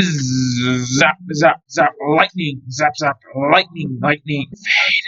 Zap, zap, zap, lightning, zap, zap, lightning, lightning, fade.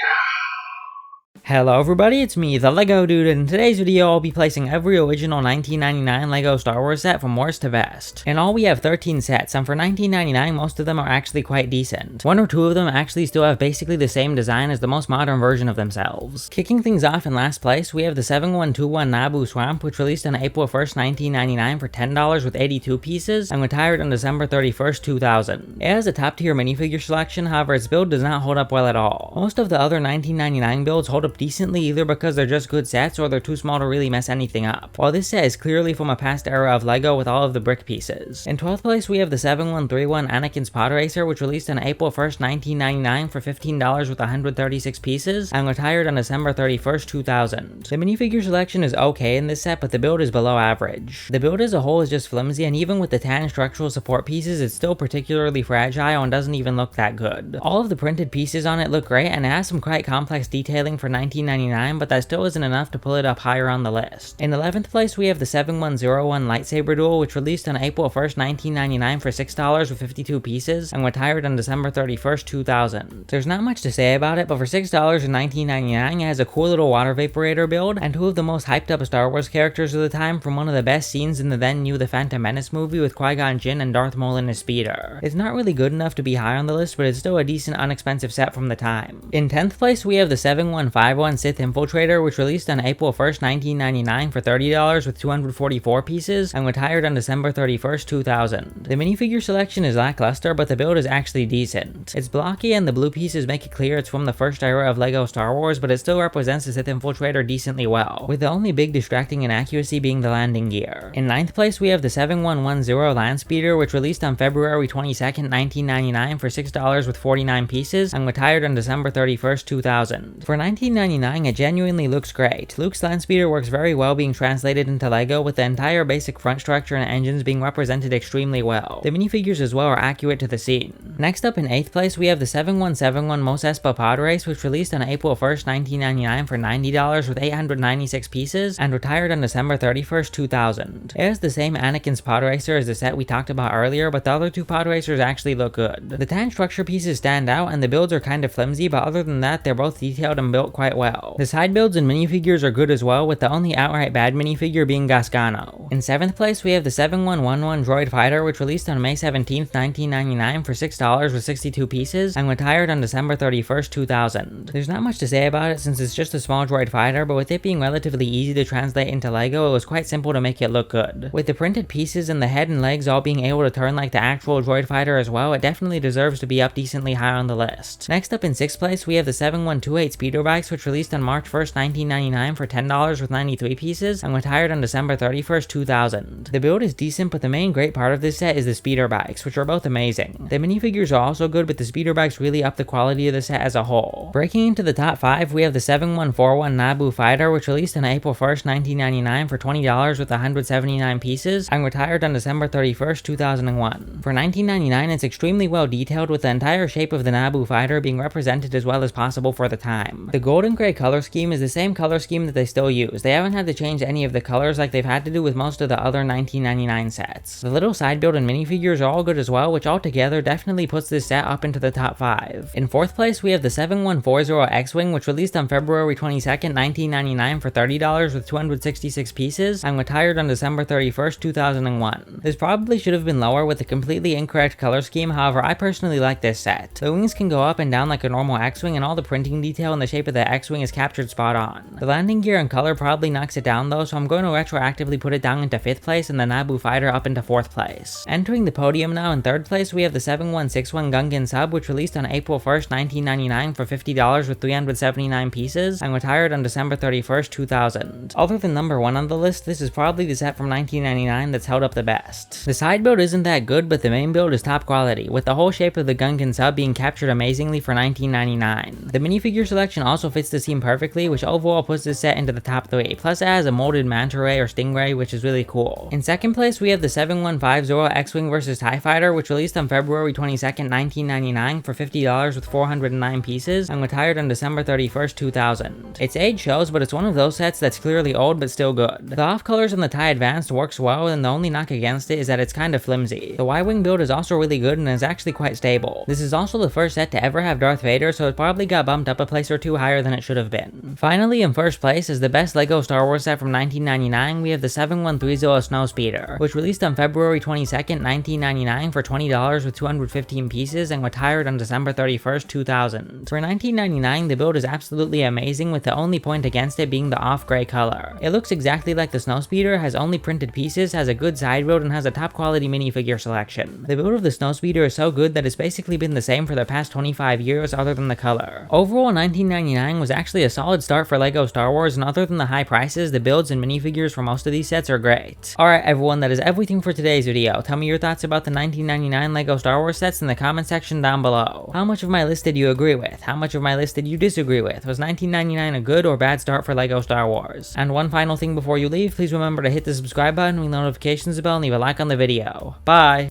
Hello everybody, it's me, the LEGO Dude, and in today's video I'll be placing every original 1999 LEGO Star Wars set from worst to best. In all we have 13 sets, and for 1999 most of them are actually quite decent. One or two of them actually still have basically the same design as the most modern version of themselves. Kicking things off in last place, we have the 7121 Naboo Swamp, which released on April 1st, 1999 for $10 with 82 pieces, and retired on December 31st, 2000. It has a top tier minifigure selection, however its build does not hold up well at all. Most of the other 1999 builds hold up decently either because they're just good sets or they're too small to really mess anything up, while this set is clearly from a past era of LEGO with all of the brick pieces. In 12th place we have the 7131 Anakin's Pod Racer, which released on April 1st, 1999 for $15 with 136 pieces, and retired on December 31st, 2000. The minifigure selection is okay in this set, but the build is below average. The build as a whole is just flimsy, and even with the tan structural support pieces it's still particularly fragile and doesn't even look that good. All of the printed pieces on it look great, and it has some quite complex detailing for 1999, but that still isn't enough to pull it up higher on the list. In 11th place we have the 7101 Lightsaber Duel, which released on April 1st, 1999 for $6 with 52 pieces, and retired on December 31st, 2000. There's not much to say about it, but for $6 in 1999 it has a cool little water vaporator build, and two of the most hyped up Star Wars characters of the time from one of the best scenes in the then new The Phantom Menace movie with Qui-Gon Jinn and Darth Maul in his speeder. It's not really good enough to be high on the list, but it's still a decent unexpensive set from the time. In 10th place we have the 7151 Sith Infiltrator, which released on April 1st, 1999 for $30 with 244 pieces, and retired on December 31st, 2000. The minifigure selection is lackluster, but the build is actually decent. It's blocky and the blue pieces make it clear it's from the first era of LEGO Star Wars, but it still represents the Sith Infiltrator decently well, with the only big distracting inaccuracy being the landing gear. In 9th place we have the 7110 Landspeeder, which released on February 22nd, 1999 for $6 with 49 pieces, and retired on December 31st, 2000. For 1999 it genuinely looks great. Luke's Landspeeder works very well being translated into LEGO, with the entire basic front structure and engines being represented extremely well. The minifigures as well are accurate to the scene. Next up in 8th place we have the 7171 Mos Espa Pod Race, which released on April 1st, 1999 for $90 with 896 pieces, and retired on December 31st, 2000. It has the same Anakin's Pod Racer as the set we talked about earlier, but the other two Pod Racers actually look good. The tan structure pieces stand out and the builds are kind of flimsy, but other than that they're both detailed and built quite well. The side builds and minifigures are good as well, with the only outright bad minifigure being Gasgano. In 7th place we have the 7111 Droid Fighter, which released on May 17th, 1999 for $6 with 62 pieces, and retired on December 31st, 2000. There's not much to say about it since it's just a small droid fighter, but with it being relatively easy to translate into LEGO, it was quite simple to make it look good. With the printed pieces and the head and legs all being able to turn like the actual droid fighter as well, it definitely deserves to be up decently high on the list. Next up in 6th place we have the 7128 Speeder Bikes, which released on March 1st, 1999 for $10 with 93 pieces, and retired on December 31st, 2000. The build is decent, but the main great part of this set is the Speeder Bikes, which are both amazing. The minifigures are also good, but the Speeder Bikes really up the quality of the set as a whole. Breaking into the top 5 we have the 7141 Naboo Fighter, which released on April 1st, 1999 for $20 with 179 pieces, and retired on December 31st, 2001. For 1999 it's extremely well detailed, with the entire shape of the Naboo Fighter being represented as well as possible for the time. The gold and gray color scheme is the same color scheme that they still use. They haven't had to change any of the colors like they've had to do with most of the other 1999 sets. The little side build and minifigures are all good as well, which altogether definitely puts this set up into the top 5. In 4th place we have the 7140 X-Wing, which released on February 22nd, 1999 for $30 with 266 pieces, and retired on December 31st, 2001. This probably should have been lower with the completely incorrect color scheme, however I personally like this set. The wings can go up and down like a normal X-Wing, and all the printing detail in the shape of the X-Wing is captured spot on. The landing gear and color probably knocks it down though, so I'm going to retroactively put it down into 5th place and the Naboo Fighter up into 4th place. Entering the podium now, in 3rd place we have the 7161 Gungan Sub, which released on April 1st, 1999 for $50 with 379 pieces, and retired on December 31st, 2000. Other than number 1 on the list, this is probably the set from 1999 that's held up the best. The side build isn't that good, but the main build is top quality, with the whole shape of the Gungan Sub being captured amazingly for 1999. The minifigure selection also fits fits the scene perfectly, which overall puts this set into the top 3. Plus it has a molded manta ray or stingray, which is really cool. In second place, we have the 7150 X-Wing vs TIE Fighter, which released on February 22nd, 1999 for $50 with 409 pieces and retired on December 31st, 2000. Its age shows, but it's one of those sets that's clearly old but still good. The off colors on the TIE Advanced works well, and the only knock against it is that it's kinda flimsy. The Y-Wing build is also really good and is actually quite stable. This is also the first set to ever have Darth Vader, so it probably got bumped up a place or two higher than it should have been. Finally, in first place, is the best LEGO Star Wars set from 1999, we have the 7130 Snowspeeder, which released on February 22nd, 1999 for $20 with 215 pieces and retired on December 31st, 2000. For 1999, the build is absolutely amazing, with the only point against it being the off-gray color. It looks exactly like the Snowspeeder, has only printed pieces, has a good side build, and has a top quality minifigure selection. The build of the Snowspeeder is so good that it's basically been the same for the past 25 years other than the color. Overall, 1999 was actually a solid start for LEGO Star Wars, and other than the high prices, the builds and minifigures for most of these sets are great. Alright everyone, that is everything for today's video. Tell me your thoughts about the 1999 LEGO Star Wars sets in the comment section down below. How much of my list did you agree with? How much of my list did you disagree with? Was 1999 a good or bad start for LEGO Star Wars? And one final thing before you leave, please remember to hit the subscribe button, ring the notifications bell, and leave a like on the video. Bye!